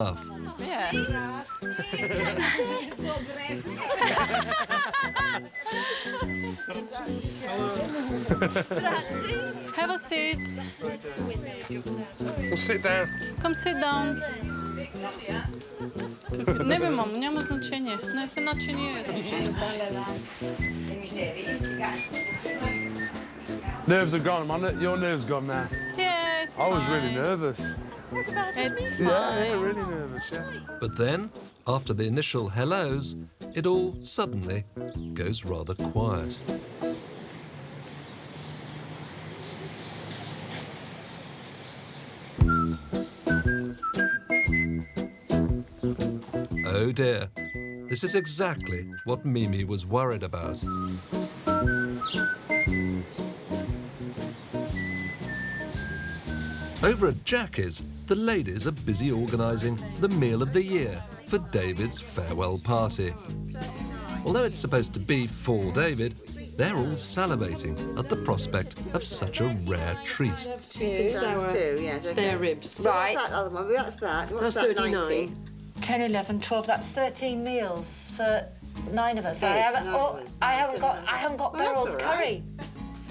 Yeah. Have a seat. Well, sit down. Come sit down. Не wiem, mam, няма значение. Не, иначе не Nerves are gone. Your nerves gone now. Yes. I was really nervous. It's Yeah, fine. really nervous, yeah. But then, after the initial hellos, it all suddenly goes rather quiet. Oh dear, this is exactly what Mimi was worried about. Over at Jackie's, the ladies are busy organising the meal of the year for David's farewell party. Although it's supposed to be for David, they're all salivating at the prospect of such a rare treat. Two, yes. Spare ribs. Right. What's that other one? That's that. What's That's that, 39. 90? 10, 11, 12, that's 13 meals for 9 of us. I Yeah, haven't, nine of us. I haven't got Well, Beryl's that's all right. curry.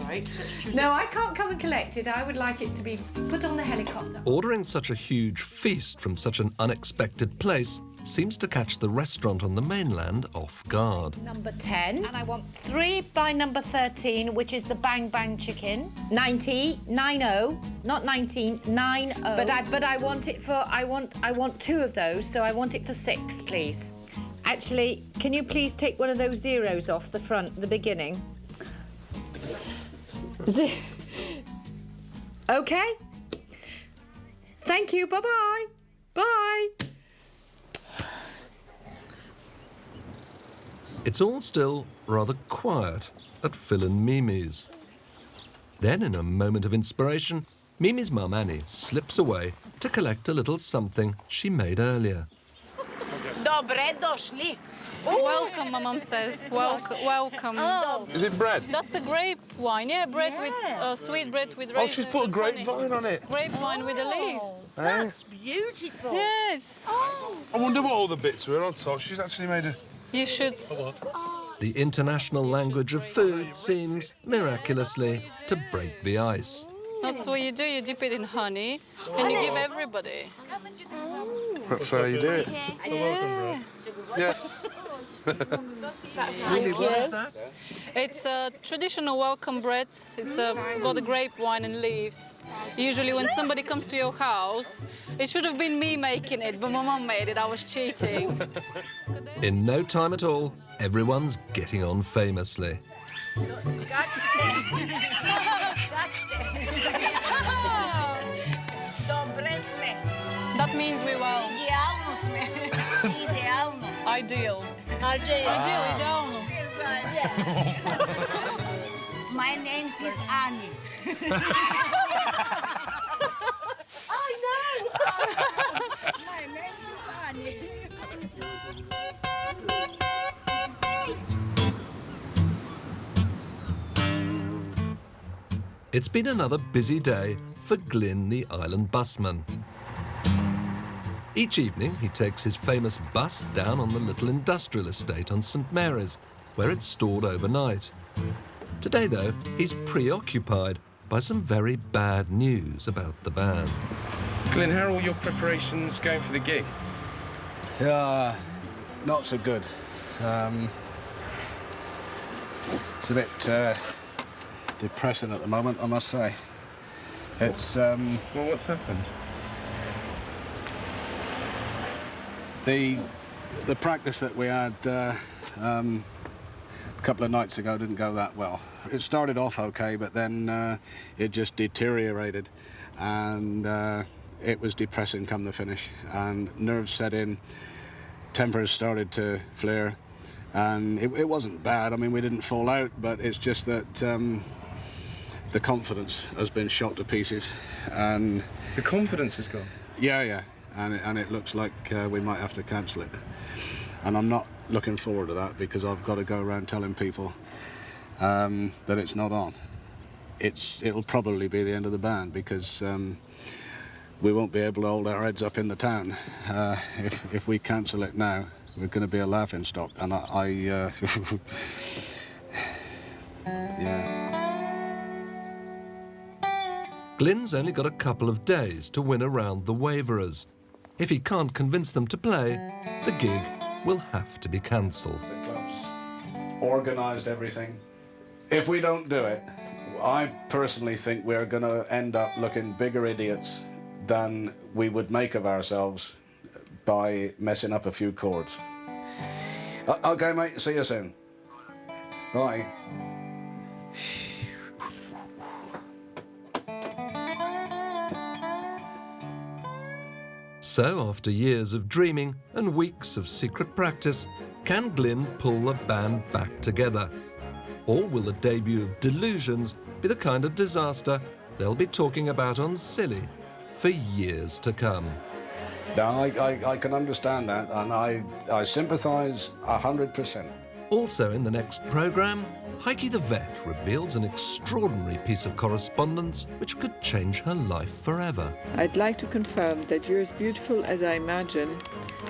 Right. No, I can't come and collect it. I would like it to be put on the helicopter. Ordering such a huge feast from such an unexpected place seems to catch the restaurant on the mainland off guard. Number 10. And I want 3 by number 13, which is the Bang Bang chicken. 90, 90, not 19, 90. But I want it for, I want 2 of those, so I want it for 6, please. Actually, can you please take one of those zeros off the front, the beginning? Okay. Thank you. Bye-bye. Bye. It's all still rather quiet at Phil and Mimi's. Then, in a moment of inspiration, Mimi's mum Annie slips away to collect a little something she made earlier. Dobre doszli. Welcome, my mum says. Welcome. Is it bread? That's a grape wine, yeah, bread with sweet bread with raisins. Oh, she's put a and honey. grapevine on it. Grapevine with the leaves. That's beautiful. Yes. I wonder what all the bits were on top. She's actually made a... You should. The international language of food seems, miraculously, to break the ice. That's what you do. You dip it in honey and you give everybody. That's how you do it. Yeah. Yeah. Mimi, what is that? It's a traditional welcome bread. It's got a grape wine and leaves. Usually when somebody comes to your house, it should have been me making it, but my mum made it. I was cheating. In no time at all, everyone's getting on famously. That means we well. Ideal. Ideal, idealno. My name is Annie. It's been another busy day for Glyn the island busman. Each evening, he takes his famous bus down on the little industrial estate on St Mary's, where it's stored overnight. Today, though, he's preoccupied by some very bad news about the band. Glyn, how are all your preparations going for the gig? Not so good. It's a bit depressing at the moment, I must say. It's Well, what's happened? the practice that we had a couple of nights ago didn't go that well. It started off okay, but then it just deteriorated, and it was depressing come the finish. And nerves set in, tempers started to flare, and it wasn't bad. I mean, we didn't fall out, but it's just that the confidence has been shot to pieces, and The confidence is gone. yeah, and it looks like we might have to cancel it. And I'm not looking forward to that, because I've got to go around telling people that it's not on. It'll probably be the end of the band, because we won't be able to hold our heads up in the town. If we cancel it now, we're going to be a laughing stock. And yeah. Glyn's only got a couple of days to win around the waverers. If he can't convince them to play, the gig will have to be cancelled. The club's organised everything. If we don't do it, I personally think we're going to end up looking bigger idiots than we would make of ourselves by messing up a few chords. OK, mate, see you soon. Bye. So, after years of dreaming and weeks of secret practice, can Glyn pull the band back together? Or will the debut of Delusions be the kind of disaster they'll be talking about on Silly for years to come? Now, I can understand that, and I sympathise 100%. Also in the next programme, Heike the Vet reveals an extraordinary piece of correspondence which could change her life forever. I'd like to confirm that you're as beautiful as I imagine.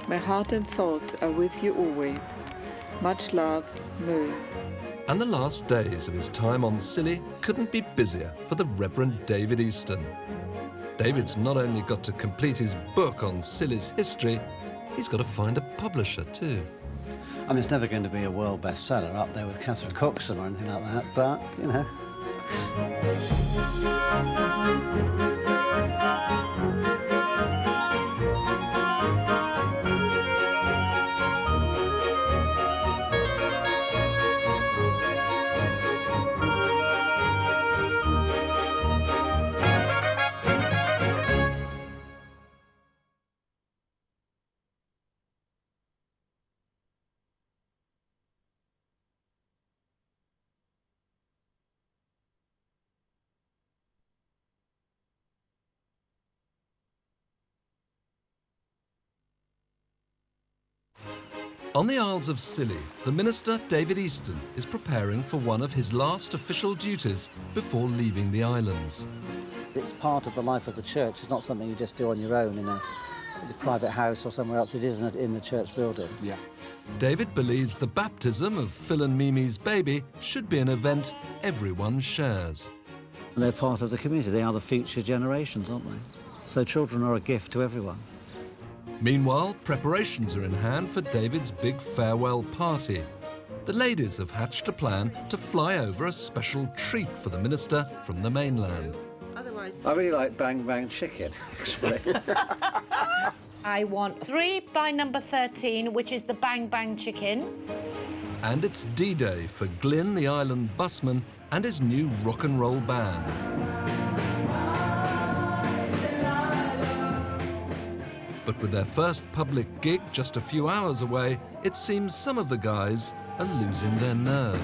My heart and thoughts are with you always. Much love, Moon. And the last days of his time on Silly couldn't be busier for the Reverend David Easton. David's not only got to complete his book on Silly's history, he's got to find a publisher too. I mean, it's never going to be a world bestseller up there with Catherine Cookson or anything like that, but, you know. On the Isles of Scilly, the minister, David Easton, is preparing for one of his last official duties before leaving the islands. It's part of the life of the church. It's not something you just do on your own in a private house or somewhere else. It isn't in the church building. Yeah. David believes the baptism of Phil and Mimi's baby should be an event everyone shares. They're part of the community. They are the future generations, aren't they? So children are a gift to everyone. Meanwhile, preparations are in hand for David's big farewell party. The ladies have hatched a plan to fly over a special treat for the minister from the mainland. Otherwise, I really like Bang Bang Chicken, actually. I want 3 by number 13, which is the Bang Bang Chicken. And it's D-Day for Glyn the Island Busman and his new rock and roll band. But with their first public gig just a few hours away, it seems some of the guys are losing their nerve.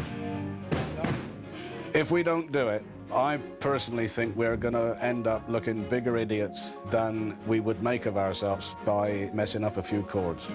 If we don't do it, I personally think we're going to end up looking bigger idiots than we would make of ourselves by messing up a few chords.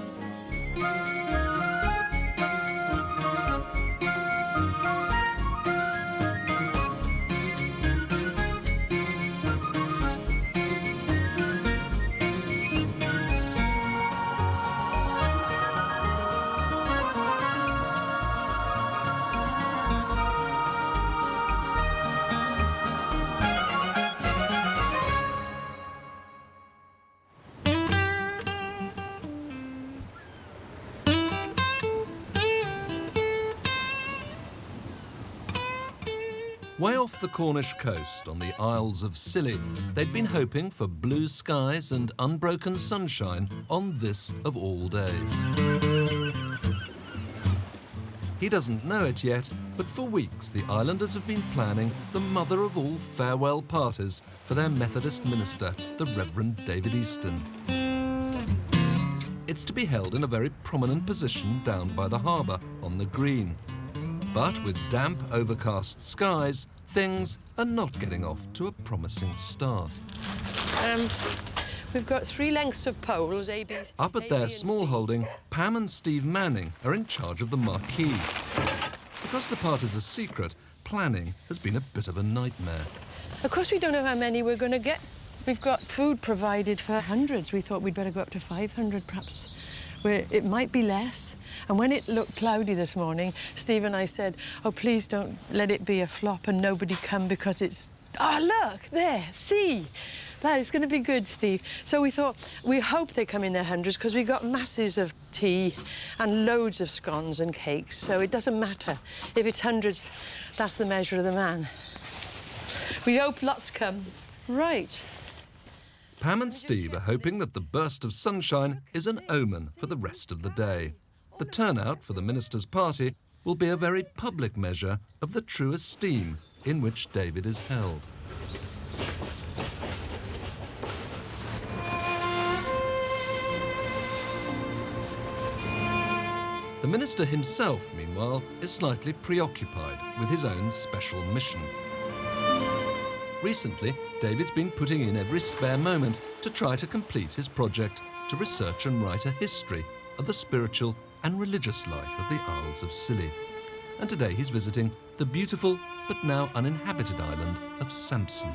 Way off the Cornish coast on the Isles of Scilly, they'd been hoping for blue skies and unbroken sunshine on this of all days. He doesn't know it yet, but for weeks the islanders have been planning the mother of all farewell parties for their Methodist minister, the Reverend David Easton. It's to be held in a very prominent position down by the harbour on the green. But with damp, overcast skies, things are not getting off to a promising start. We've got 3 lengths of poles, A, B, Up at their small holding, Pam and Steve Manning are in charge of the marquee. Because the parties are secret, planning has been a bit of a nightmare. Of course, we don't know how many we're going to get We've got food provided for hundreds. We thought we'd better go up to 500 perhaps, where it might be less. And when it looked cloudy this morning, Steve and I said, oh, please don't let it be a flop and nobody come because it's... Oh, look, there, see? That is going to be good, Steve. So we thought, we hope they come in their hundreds because we got masses of tea and loads of scones and cakes, so it doesn't matter. If it's hundreds, that's the measure of the man. We hope lots come. Right. Pam and Steve are hoping that the burst of sunshine is an omen for the rest of the day. The turnout for the minister's party will be a very public measure of the true esteem in which David is held. The minister himself, meanwhile, is slightly preoccupied with his own special mission. Recently, David's been putting in every spare moment to try to complete his project to research and write a history of the spiritual and religious life of the Isles of Scilly. And today he's visiting the beautiful but now uninhabited island of Samson.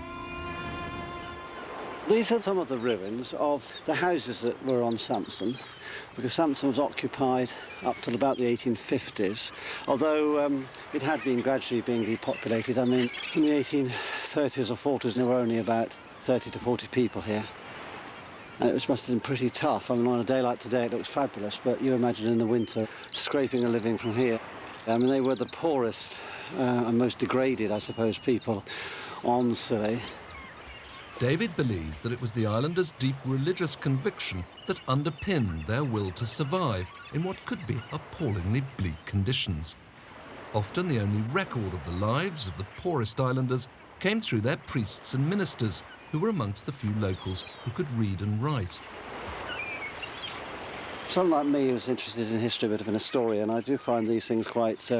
These are some of the ruins of the houses that were on Samson, because Samson was occupied up till about the 1850s, although it had been gradually being depopulated. I mean, in the 1830s or 40s, there were only about 30 to 40 people here. And it must have been pretty tough. I mean, on a day like today, it looks fabulous, but you imagine in the winter, scraping a living from here. I mean, they were the poorest and most degraded, I suppose, people on Scilly. David believes that it was the islanders' deep religious conviction that underpinned their will to survive in what could be appallingly bleak conditions. Often the only record of the lives of the poorest islanders came through their priests and ministers, who were amongst the few locals who could read and write. Someone like me who's interested in history, a bit of an historian, I do find these things quite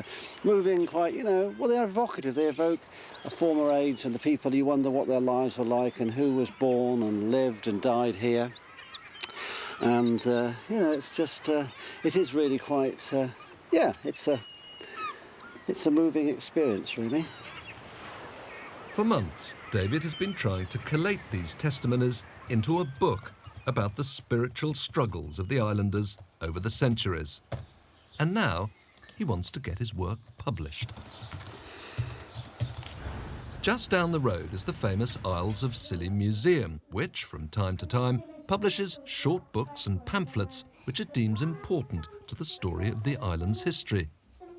moving, quite, you know, well, they're evocative. They evoke a former age and the people. You wonder what their lives were like and who was born and lived and died here. And, you know, it's just, it is really quite, yeah, it's a moving experience, really. For months, David has been trying to collate these testimonies into a book about the spiritual struggles of the islanders over the centuries. And now he wants to get his work published. Just down the road is the famous Isles of Scilly Museum, which, from time to time, publishes short books and pamphlets which it deems important to the story of the island's history.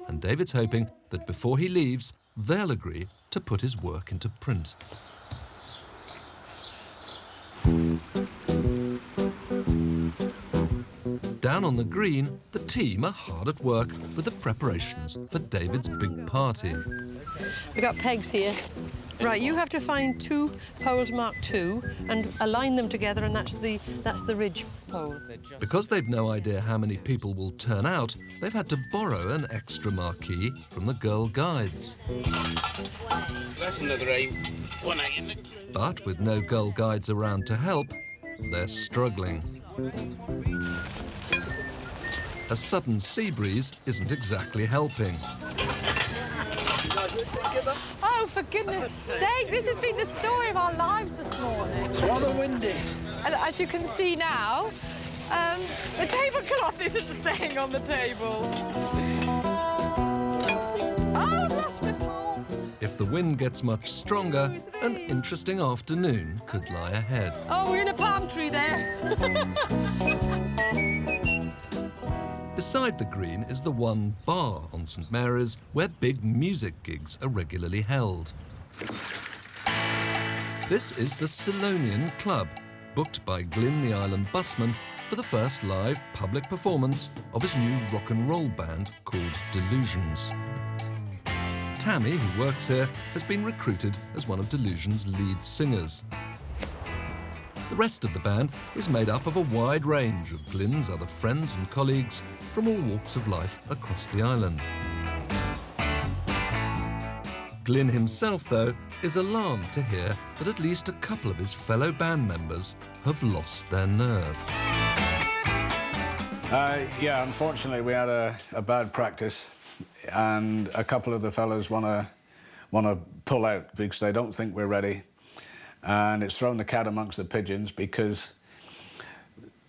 And David's hoping that before he leaves, they'll agree to put his work into print. Down on the green, the team are hard at work with the preparations for David's big party. We've got pegs here. Right, you have to find 2 poles marked 2 and align them together, and that's the ridge pole. Because they've no idea how many people will turn out, they've had to borrow an extra marquee from the girl guides. That's another one, isn't it? But with no girl guides around to help, they're struggling. A sudden sea breeze isn't exactly helping. Oh, for goodness sake, this has been the story of our lives this morning. It's rather windy. And as you can see now, the tablecloth isn't staying on the table. Oh, I've lost my pole. If the wind gets much stronger, an interesting afternoon could lie ahead. Oh, we're in a palm tree there. Beside the green is the one bar on St Mary's where big music gigs are regularly held. This is the Scillonian Club, booked by Glyn the Island Busman for the first live public performance of his new rock and roll band called Delusions. Tammy, who works here, has been recruited as one of Delusions' lead singers. The rest of the band is made up of a wide range of Glyn's other friends and colleagues from all walks of life across the island. Glyn himself, though, is alarmed to hear that at least a couple of his fellow band members have lost their nerve. Yeah, unfortunately we had a bad practice, and a couple of the fellas want to pull out because they don't think we're ready. and it's thrown the cat amongst the pigeons because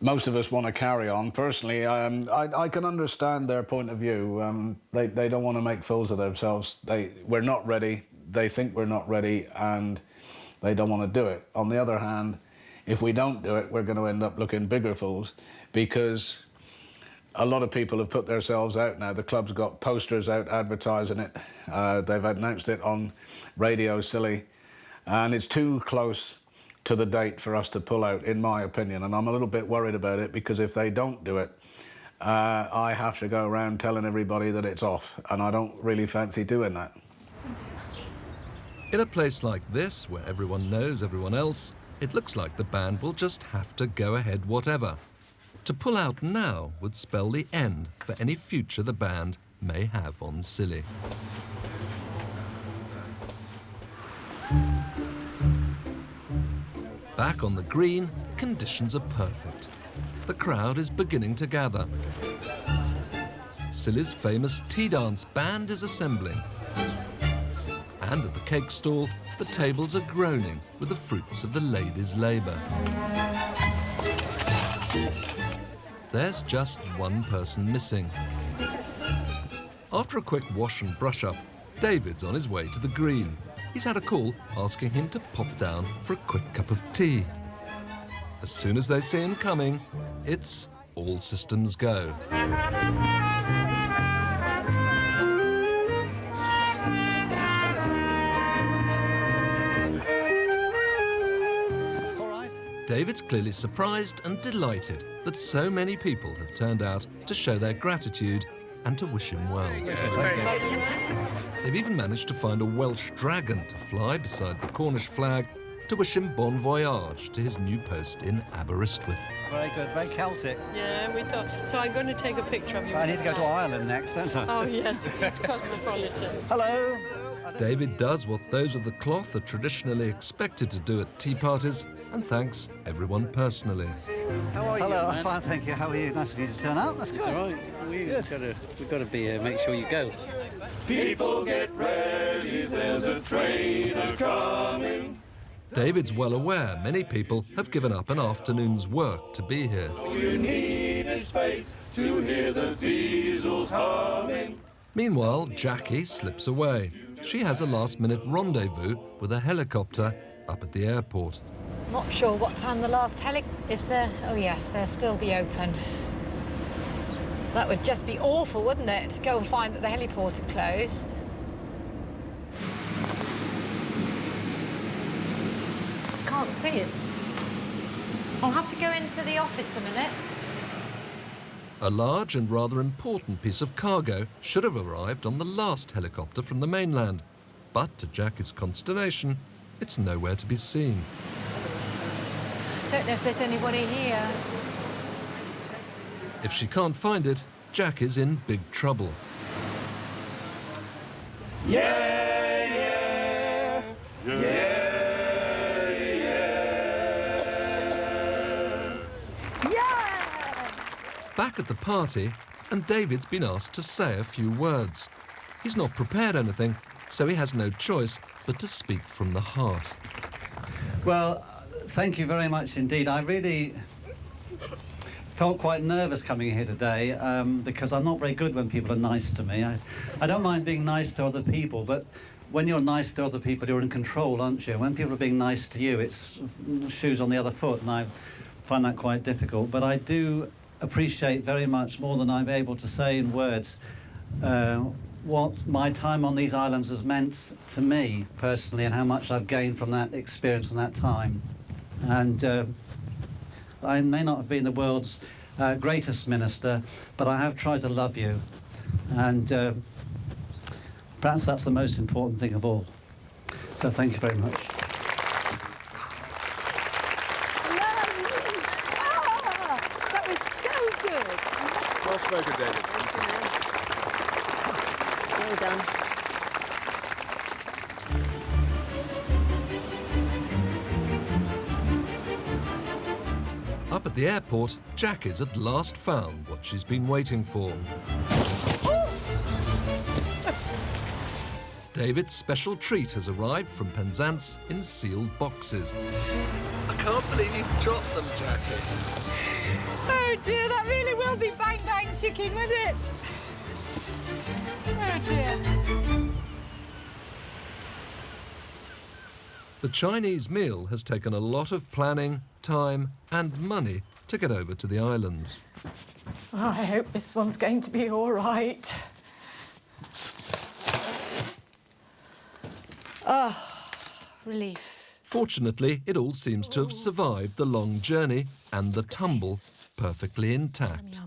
most of us want to carry on. Personally, I can understand their point of view. They don't want to make fools of themselves. We're not ready. They think we're not ready, and they don't want to do it. On the other hand, if we don't do it, we're going to end up looking bigger fools, because a lot of people have put themselves out now. The club's got posters out advertising it. They've announced it on Radio Silly, and it's too close to the date for us to pull out, in my opinion, and I'm a little bit worried about it, because if they don't do it, I have to go around telling everybody that it's off, and I don't really fancy doing that. In a place like this, where everyone knows everyone else, it looks like the band will just have to go ahead whatever. To pull out now would spell the end for any future the band may have on Silly. Back on the green, conditions are perfect. The crowd is beginning to gather. Silly's famous tea dance band is assembling. And at the cake stall, the tables are groaning with the fruits of the ladies' labour. There's just one person missing. After a quick wash and brush up, David's on his way to the green. He's had a call asking him to pop down for a quick cup of tea. As soon as they see him coming, it's all systems go. David's clearly surprised and delighted that so many people have turned out to show their gratitude and to wish him well. They've even managed to find a Welsh dragon to fly beside the Cornish flag to wish him bon voyage to his new post in Aberystwyth. Very good, very Celtic. Yeah, we thought. So I'm going to take a picture of you. I need to go to Ireland next, don't I? Oh, yes, it's cosmopolitan. Hello. David does what those of the cloth are traditionally expected to do at tea parties and thanks everyone personally. How are you? Hello, I'm fine, thank you. How are you? Nice of you to turn out. That's good. It's all right. We've got to be here. Make sure you go. People get ready, there's a train a-coming. David's well aware many people have given up an afternoon's work to be here. All you need is faith to hear the diesels humming. Meanwhile, Jackie slips away. She has a last-minute rendezvous with a helicopter up at the airport. Not sure what time the last if they're... Oh, yes, they'll still be open. That would just be awful, wouldn't it, to go and find that the heliport had closed. Can't see it. I'll have to go into the office a minute. A large and rather important piece of cargo should have arrived on the last helicopter from the mainland. But to Jackie's consternation, it's nowhere to be seen. Don't know if there's anybody here. If she can't find it, Jack is in big trouble. Yeah, yeah, yeah. Back at the party, and David's been asked to say a few words. He's not prepared anything, so he has no choice but to speak from the heart. Well, thank you very much indeed. I really felt quite nervous coming here today because I'm not very good when people are nice to me. I don't mind being nice to other people, but when you're nice to other people, you're in control, aren't you? When people are being nice to you, it's shoes on the other foot, and I find that quite difficult. But I do appreciate very much, more than I'm able to say in words, what my time on these islands has meant to me personally, and how much I've gained from that experience and that time. And I may not have been the world's greatest minister, but I have tried to love you, and perhaps that's the most important thing of all. So thank you very much. Well spoken, David. Well done. Up at the airport, Jack has at last found what she's been waiting for. David's special treat has arrived from Penzance in sealed boxes. I can't believe you've dropped them, Jackie. Oh dear, that really will be bang bang chicken, won't it? Oh dear. The Chinese meal has taken a lot of planning, time and money to get over to the islands. Oh, I hope this one's going to be all right. Oh, relief. Fortunately, it all seems to have survived the long journey and the tumble perfectly intact.